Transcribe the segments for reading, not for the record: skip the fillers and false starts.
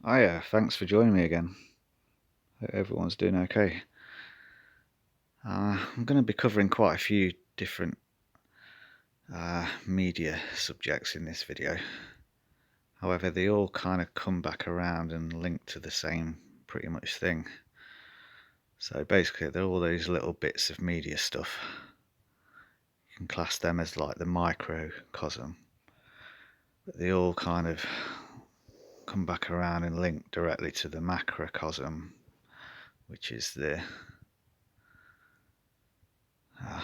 Hiya, thanks for joining me again. Hope everyone's doing okay. I'm going to be covering quite a few different media subjects in this video. However, they all kind of come back around and link to the same pretty much thing. So basically, they're all those little bits of media stuff. You can class them as like the microcosm. But they all kind of come back around and link directly to the macrocosm, which is the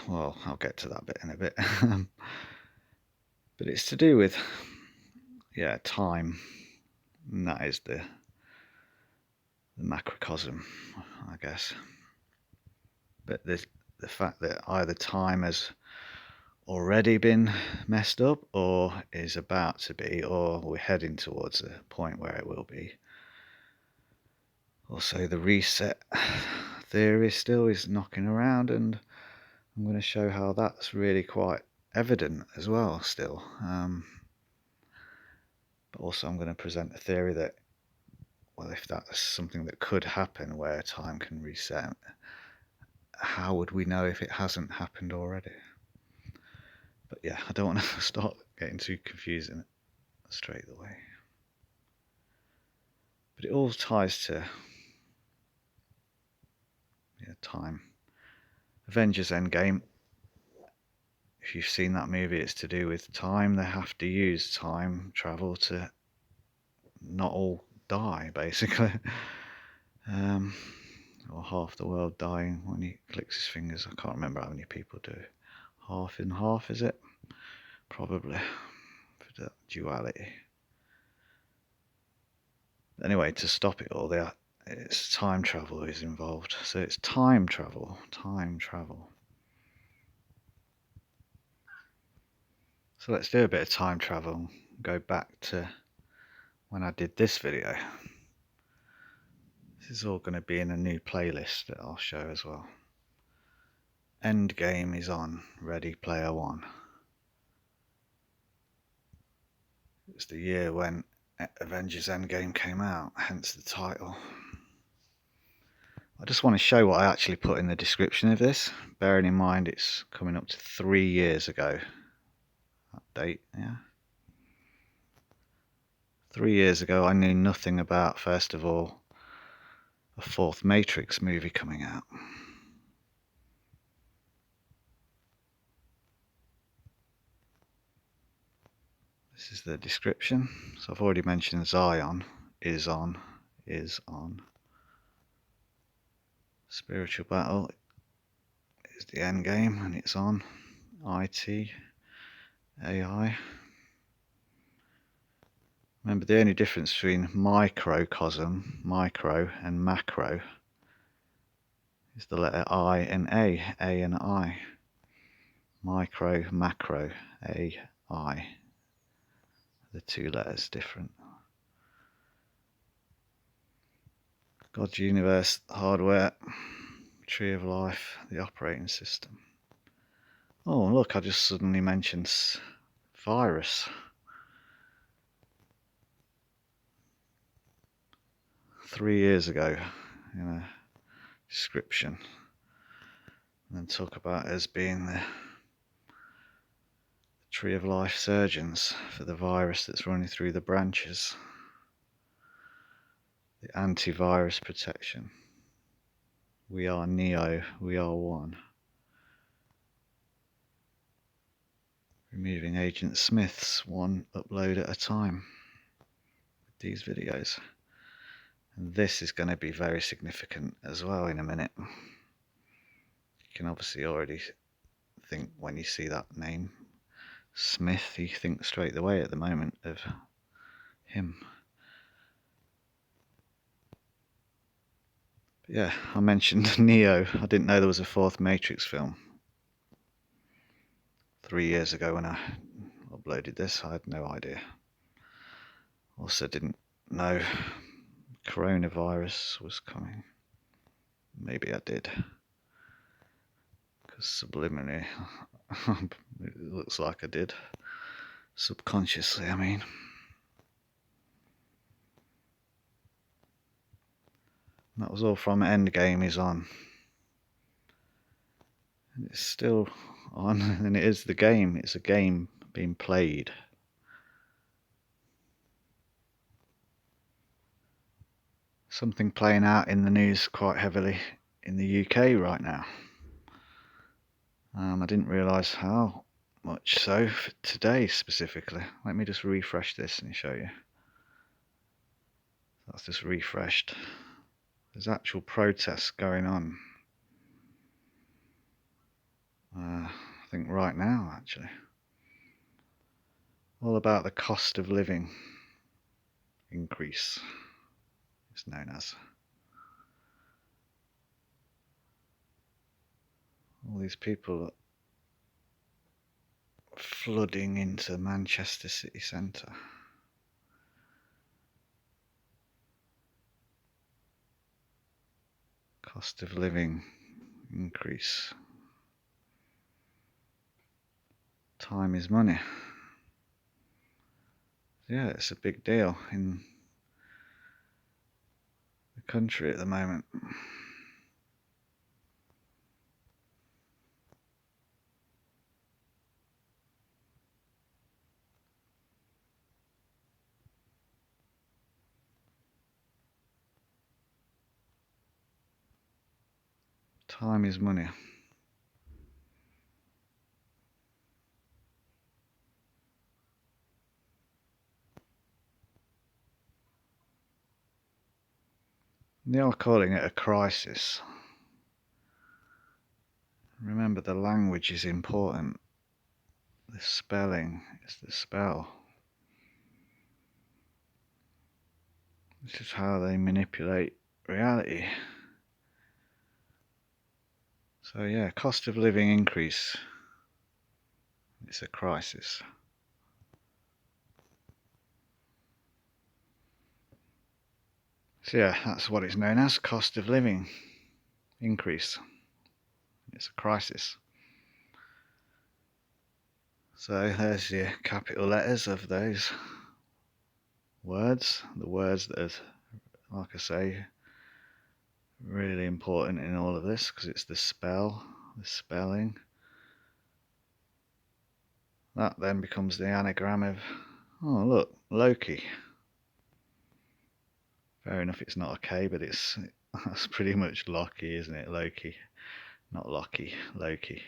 well, I'll get to that bit in a bit. But it's to do with, time. And that is the macrocosm, I guess. But the fact that either time has already been messed up, or is about to be, or we're heading towards a point where it will be. Also, the reset theory still is knocking around, and I'm going to show how that's really quite evident as well still. But also I'm going to present a theory that, well, if that's something that could happen where time can reset, how would we know if it hasn't happened already? But yeah, I don't want to start getting too confusing straight away. But it all ties to time. Avengers Endgame, if you've seen that movie, it's to do with time. They have to use time travel to not all die, basically. Or half the world dying when he clicks his fingers. I can't remember how many people do. Half in half, is it? Probably, for that duality. Anyway, to stop it all, it's time travel is involved. So it's time travel. So let's do a bit of time travel. Go back to when I did this video. This is all going to be in a new playlist that I'll show as well. Endgame is on. Ready Player One. It's the year when Avengers Endgame came out, hence the title. I just want to show what I actually put in the description of this, bearing in mind it's coming up to 3 years ago. That date, yeah. 3 years ago, I knew nothing about, first of all, a fourth Matrix movie coming out. This is the description. So I've already mentioned Zion is on. Spiritual battle is the end game, and it's on. IT, AI. Remember, the only difference between microcosm, micro, and macro is the letter I and A and I. Micro, macro, A, I. The two letters different. God's universe, hardware, tree of life, the operating system. Oh, look, I just suddenly mentioned virus. 3 years ago in a description. And then talk about it as being the tree of life surgeons for the virus that's running through the branches. The antivirus protection. We are Neo, we are one. Removing Agent Smiths one upload at a time with these videos. And this is going to be very significant as well in a minute. You can obviously already think when you see that name, Smith, you think straight away at the moment of him. But yeah, I mentioned Neo. I didn't know there was a fourth Matrix film. 3 years ago when I uploaded this, I had no idea. Also didn't know coronavirus was coming. Maybe I did. Because subliminally, it looks like I did. Subconsciously, I mean. That was all from Endgame is on. And it's still on, and it is the game. It's a game being played. Something playing out in the news quite heavily in the UK right now. I didn't realise how much so for today specifically. Let me just refresh this and show you. That's just refreshed. There's actual protests going on. I think right now actually. All about the cost of living increase, it's known as. All these people flooding into Manchester city centre. Cost of living increase. Time is money. Yeah, it's a big deal in the country at the moment. Time is money. They are calling it a crisis. Remember, the language is important. The spelling is the spell. This is how they manipulate reality. So yeah, cost of living increase. It's a crisis. So yeah, that's what it's known as, cost of living increase. It's a crisis. So there's the capital letters of those words. The words that are, like I say, really important in all of this because it's the spell, the spelling. That then becomes the anagram of, oh look, Loki. Fair enough, it's not a K, but that's pretty much Loki, isn't it? Loki, not Loki, Loki.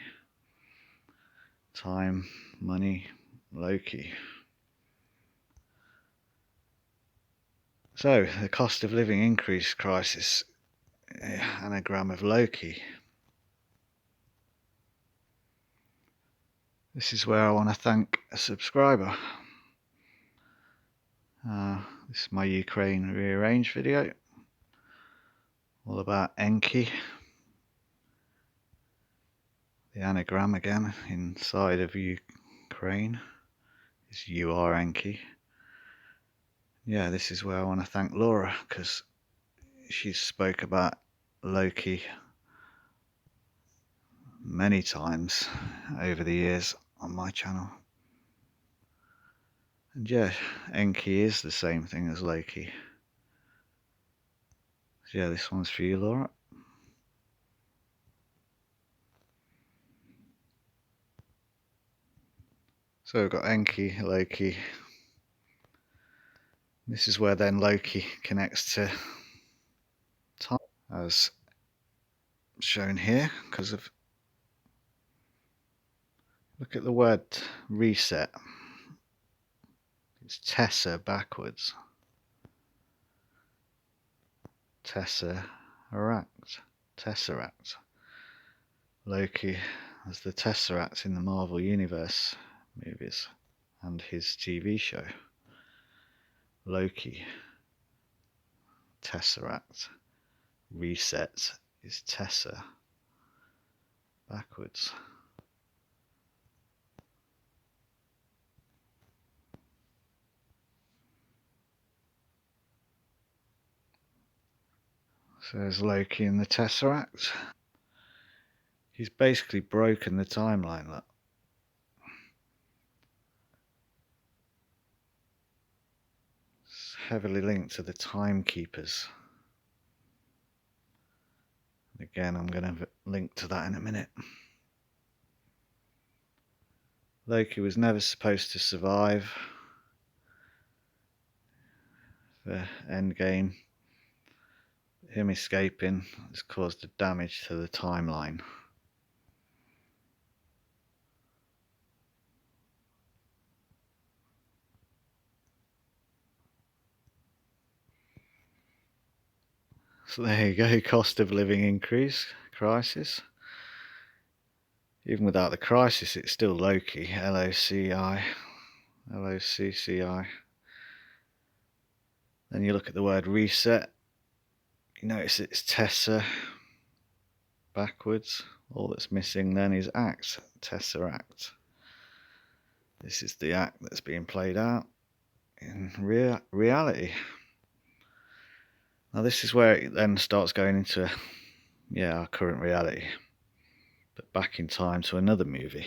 Time, money, Loki. So the cost of living increase crisis, anagram of Loki. This is where I want to thank a subscriber. This is my Ukraine rearranged video, all about Enki. The anagram again inside of Ukraine is you are Enki. Yeah, this is where I want to thank Laura because she spoke about Loki many times over the years on my channel. And yeah, Enki is the same thing as Loki. So yeah, this one's for you, Laura. So we've got Enki, Loki. This is where then Loki connects to time, as shown here, because of, look at the word reset. It's Tessa backwards. Tesseract. Tesseract. Loki as the Tesseract in the Marvel Universe movies and his TV show. Loki. Tesseract. Reset is Tessa backwards. So there's Loki in the Tesseract. He's basically broken the timeline. Look. It's heavily linked to the timekeepers. Again, I'm going to link to that in a minute. Loki was never supposed to survive the end game. Him escaping has caused the damage to the timeline. So there you go, cost of living increase, crisis. Even without the crisis, it's still Loki, L-O-C-I, L-O-C-C-I. Then you look at the word reset, you notice it's Tessa backwards. All that's missing then is act, Tesseract. This is the act that's being played out in reality. Now this is where it then starts going into, our current reality, but back in time to another movie.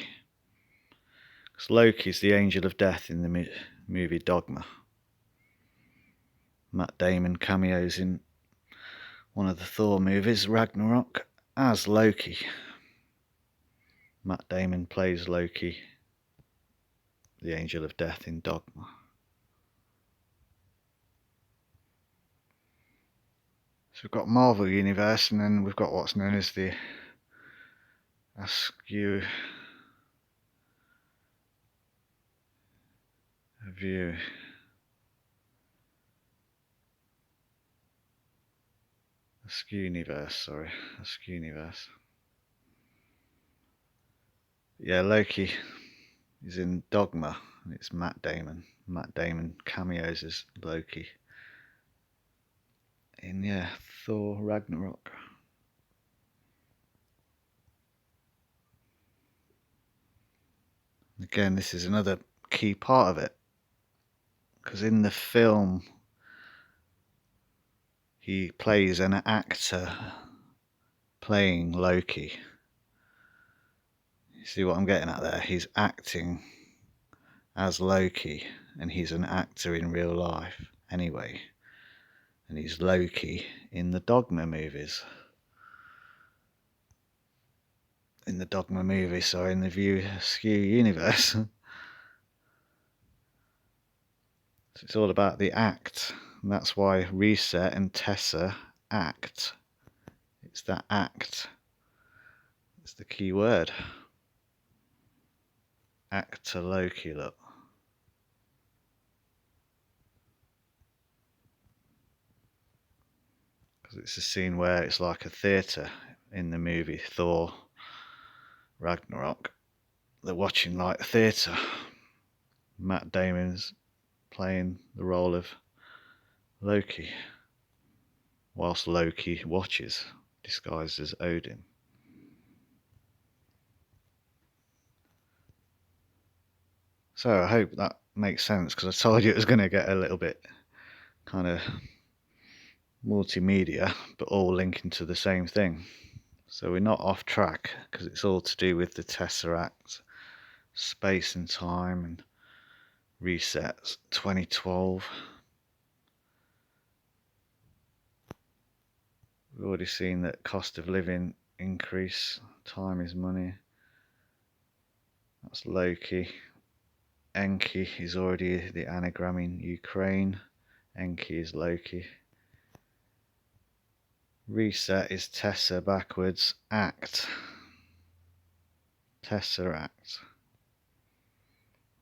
Because Loki's the angel of death in the movie Dogma. Matt Damon cameos in one of the Thor movies, Ragnarok, as Loki. Matt Damon plays Loki, the angel of death in Dogma. So we've got Marvel Universe, and then we've got what's known as the Askew View. Askew-universe. Yeah, Loki is in Dogma, and it's Matt Damon. Matt Damon cameos as Loki in, Thor Ragnarok. Again, this is another key part of it, because in the film he plays an actor playing Loki. You see what I'm getting at there? He's acting as Loki, and he's an actor in real life anyway, and he's Loki in the Dogma movies. In the View Askew universe. So it's all about the act, and that's why reset and Tessa act. It's that act. It's the key word. Actor Loki, look. Because it's a scene where it's like a theatre in the movie Thor Ragnarok. They're watching like a theatre. Matt Damon's playing the role of Loki, whilst Loki watches, disguised as Odin. So I hope that makes sense, because I told you it was going to get a little bit kind of multimedia, but all linking to the same thing. So we're not off track, because it's all to do with the Tesseract, space and time, and resets 2012. We've already seen that cost of living increase, time is money. That's Loki. Enki is already the anagram in Ukraine. Enki is Loki. Reset is Tessa backwards. Act. Tesseract.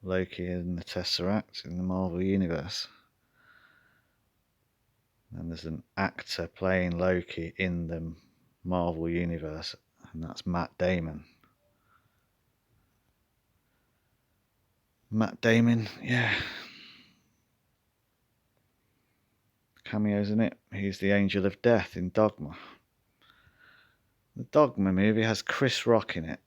Loki in the Tesseract in the Marvel Universe. And there's an actor playing Loki in the Marvel Universe, and that's Matt Damon. Matt Damon, cameos in it. He's the angel of death in Dogma. The Dogma movie has Chris Rock in it.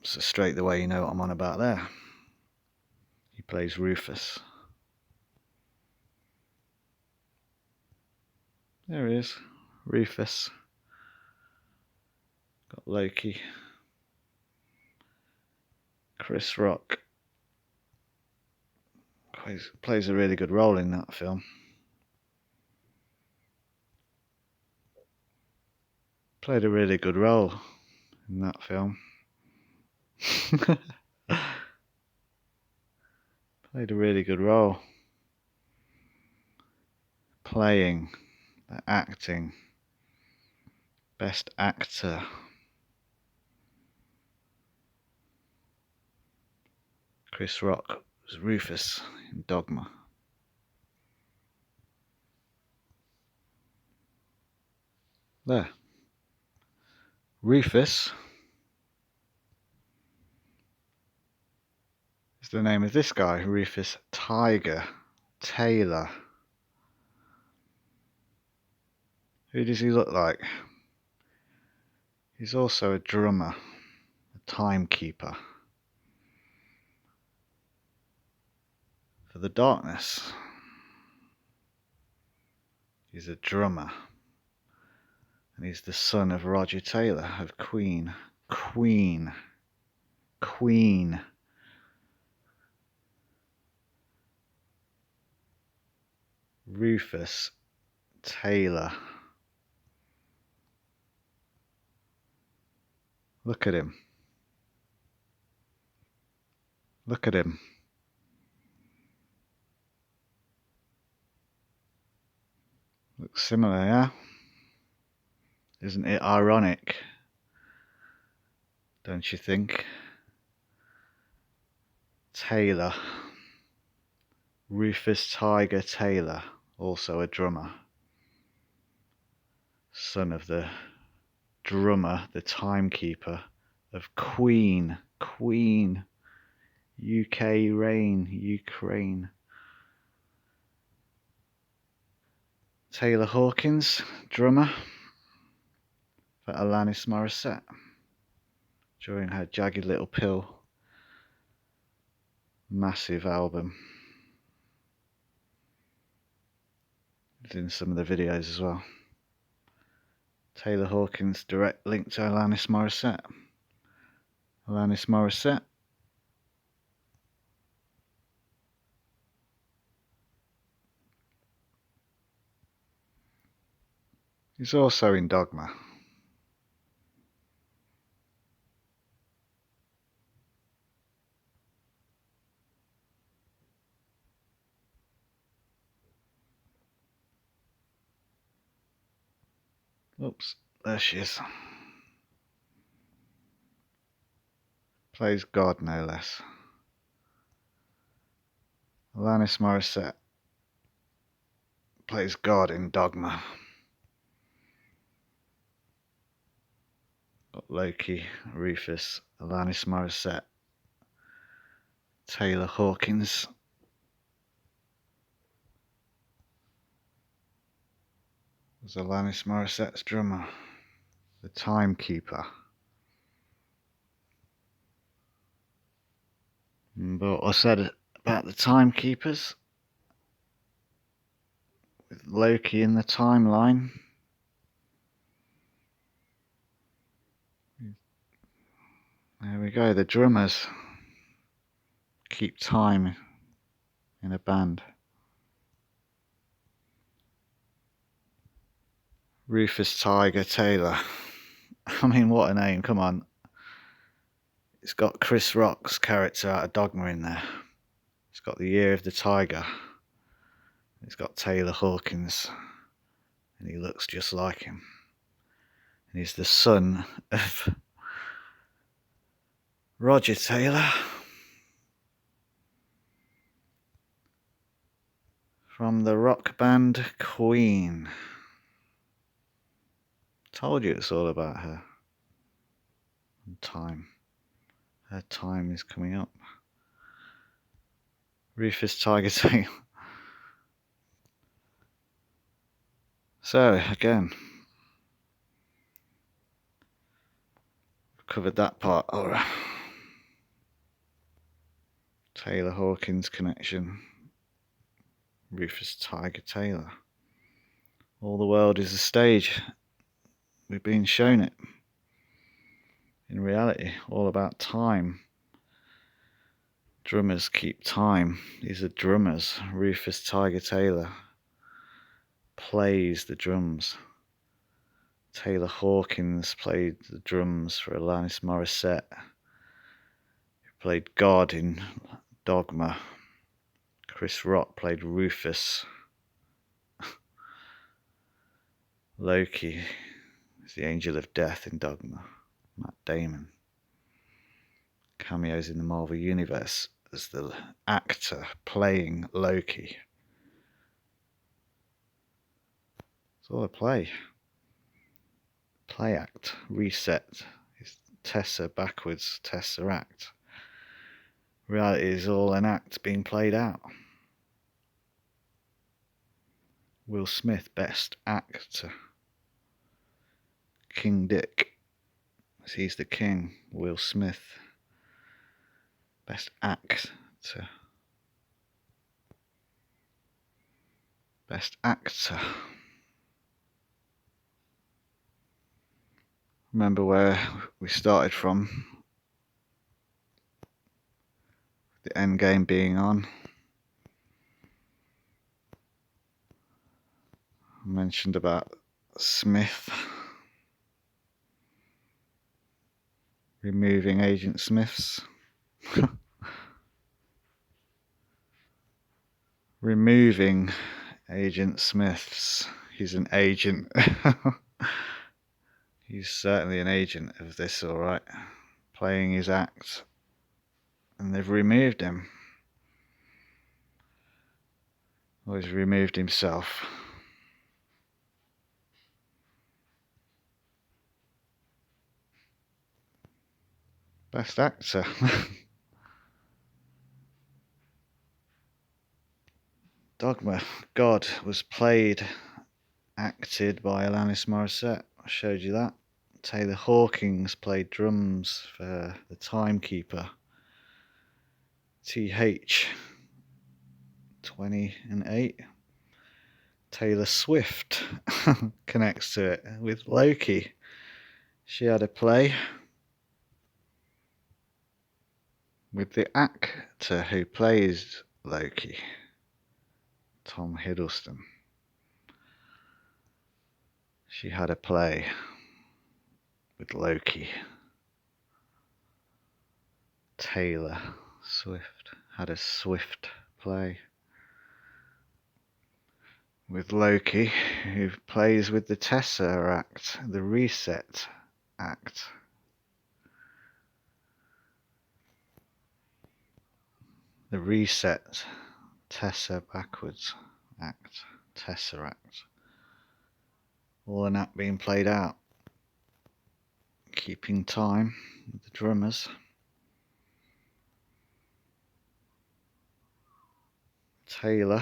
So straight away you know what I'm on about there. He plays Rufus. There he is, Rufus. Got Loki. Chris Rock plays a really good role in that film. Played a really good role in that film. Played a really good role. Playing, acting, best actor. Chris Rock was Rufus in Dogma. There. Rufus is the name of this guy, Rufus Tiger Taylor. Who does he look like? He's also a drummer, a timekeeper for the darkness. He's a drummer. And he's the son of Roger Taylor of Queen. Rufus Taylor. Look at him. Look at him. Looks similar, yeah? Isn't it ironic? Don't you think? Taylor. Rufus Tiger Taylor, also a drummer. Son of the drummer, the timekeeper of Queen. Ukraine. Taylor Hawkins, drummer for Alanis Morissette during her Jagged Little Pill massive album. It's in some of the videos as well. Taylor Hawkins, direct link to Alanis Morissette. Alanis Morissette. He's also in Dogma. Oops, there she is. Plays God, no less. Alanis Morissette plays God in Dogma. Got Loki, Rufus, Alanis Morissette, Taylor Hawkins. Was Alanis Morissette's drummer, the timekeeper. But I said about the timekeepers, with Loki in the timeline. There we go, the drummers keep time in a band. Rufus Tiger Taylor. I mean, what a name, come on. It's got Chris Rock's character out of Dogma in there. It's got the Year of the Tiger. It's got Taylor Hawkins. And he looks just like him. And he's the son of Roger Taylor. From the rock band Queen. Told you it's all about her. And time. Her time is coming up. Rufus Tiger Taylor. So, again, covered that part. Alright. Taylor Hawkins connection. Rufus Tiger Taylor. All the world is a stage. We've been shown it. In reality, all about time. Drummers keep time. These are drummers. Rufus Tiger Taylor plays the drums. Taylor Hawkins played the drums for Alanis Morissette, who played God in Dogma. Chris Rock played Rufus. Loki is the Angel of Death in Dogma. Matt Damon. Cameos in the Marvel Universe as the actor playing Loki. It's all a play. Play act. Reset. Is Tessa backwards. Tesseract. Reality is all an act being played out. Will Smith, Best Actor. King Dick, as he's the king. Will Smith, Best Actor. Best Actor. Remember where we started from? The end game being on. I mentioned about Smith removing Agent Smiths. Removing Agent Smiths. He's an agent. He's certainly an agent of this, alright. Playing his act. And they've removed him. Or he's removed himself. Best Actor. Dogma. God was acted by Alanis Morissette. I showed you that. Taylor Hawkins played drums for the Timekeeper. TH 20 and 8. Taylor Swift connects to it with Loki. She had a play with the actor who plays Loki, Tom Hiddleston. She had a play with Loki. Taylor Swift had a Swift play with Loki, who plays with the Tesseract, the Reset Act. The Reset, Tessa backwards, Act, Tesseract. All an act being played out. Keeping time with the drummers. Taylor.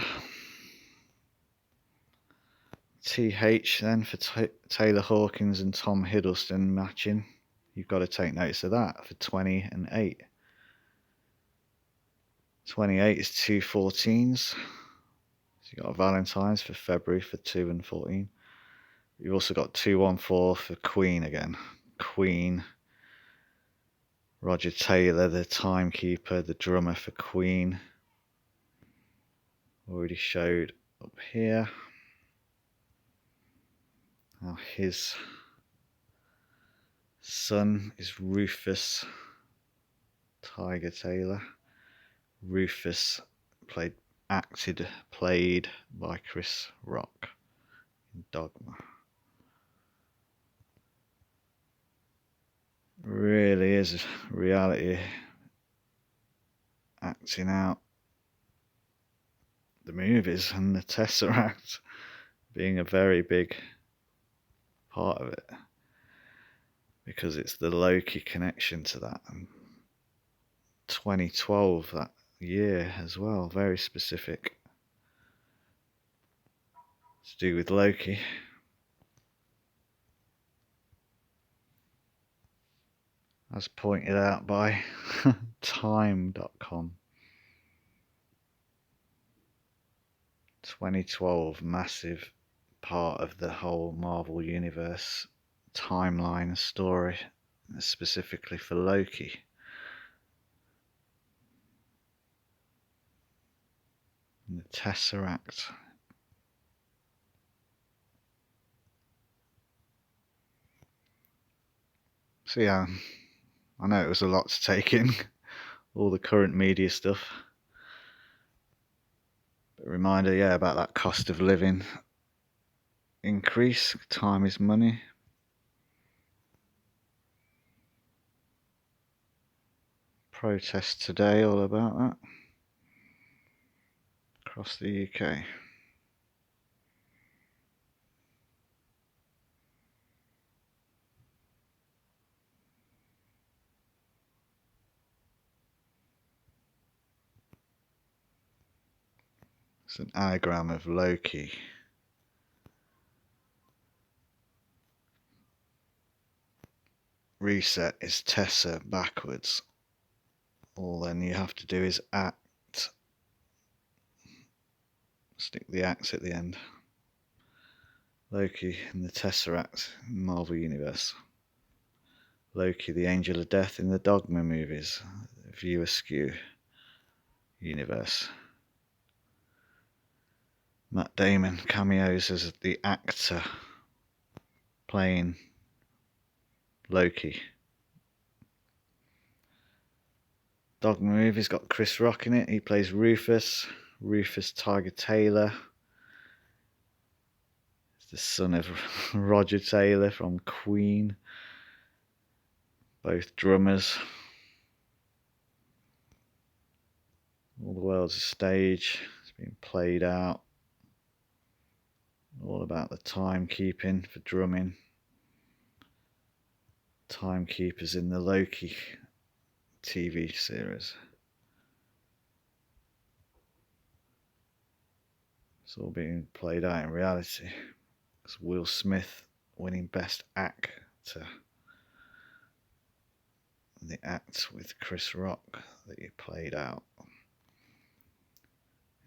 TH then for Taylor Hawkins and Tom Hiddleston matching. You've got to take notice of that for 20 and 8. 28 is 2 14s. So you've got Valentine's for February for 2 and 14. You've also got 214 for Queen again. Queen. Roger Taylor, the timekeeper, the drummer for Queen. Already showed up here. Now his son is Rufus Tiger Taylor. Rufus played by Chris Rock in Dogma. Really is reality acting out the movies, and the Tesseract being a very big part of it, because it's the Loki connection to that. And 2012, that year as well, very specific to do with Loki. As pointed out by time.com. 2012, massive part of the whole Marvel Universe timeline story, specifically for Loki. And the Tesseract. So yeah, I know it was a lot to take in, all the current media stuff. But a reminder, yeah, about that cost of living increase. Time is money. Protests today, all about that across the UK. It's an anagram of Loki. Reset is Tessa backwards. All then you have to do is act. Stick the acts at the end. Loki in the Tesseract in Marvel Universe. Loki, the Angel of Death in the Dogma movies. View Askew universe. Matt Damon cameos as the actor playing Loki. Dogma movie's got Chris Rock in it. He plays Rufus Tiger Taylor. He's the son of Roger Taylor from Queen. Both drummers. All the world's a stage. It's been played out. All about the timekeeping for drumming. Timekeepers in the Loki TV series. It's all being played out in reality. It's Will Smith winning Best Actor. The act with Chris Rock that he played out.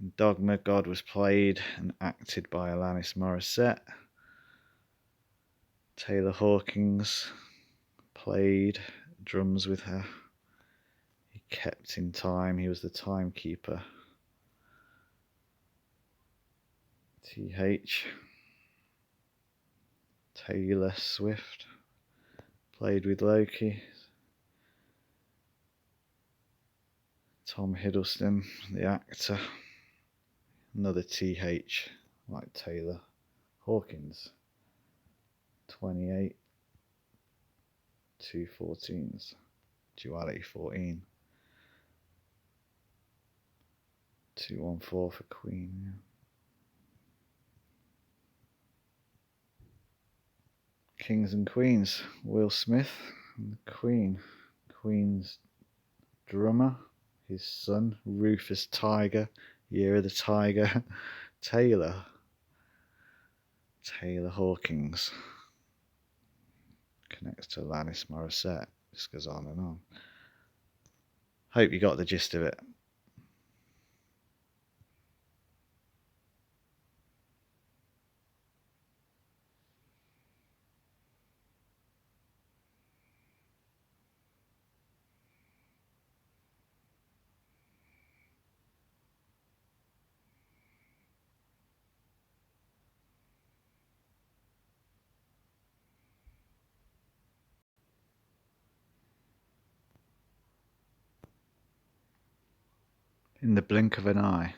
In Dogma, God was played and acted by Alanis Morissette. Taylor Hawkins played drums with her. He kept in time. He was the timekeeper. T.H. Taylor Swift played with Loki. Tom Hiddleston, the actor. Another T.H. like Taylor Hawkins. 28. 2 14s. Duality 14. 214 for Queen. Yeah. Kings and Queens. Will Smith and the Queen. Queen's drummer. His son, Rufus Tiger. Year of the Tiger. Taylor Hawkins. Connects to Alanis Morissette. Just goes on and on. Hope you got the gist of it. In the blink of an eye.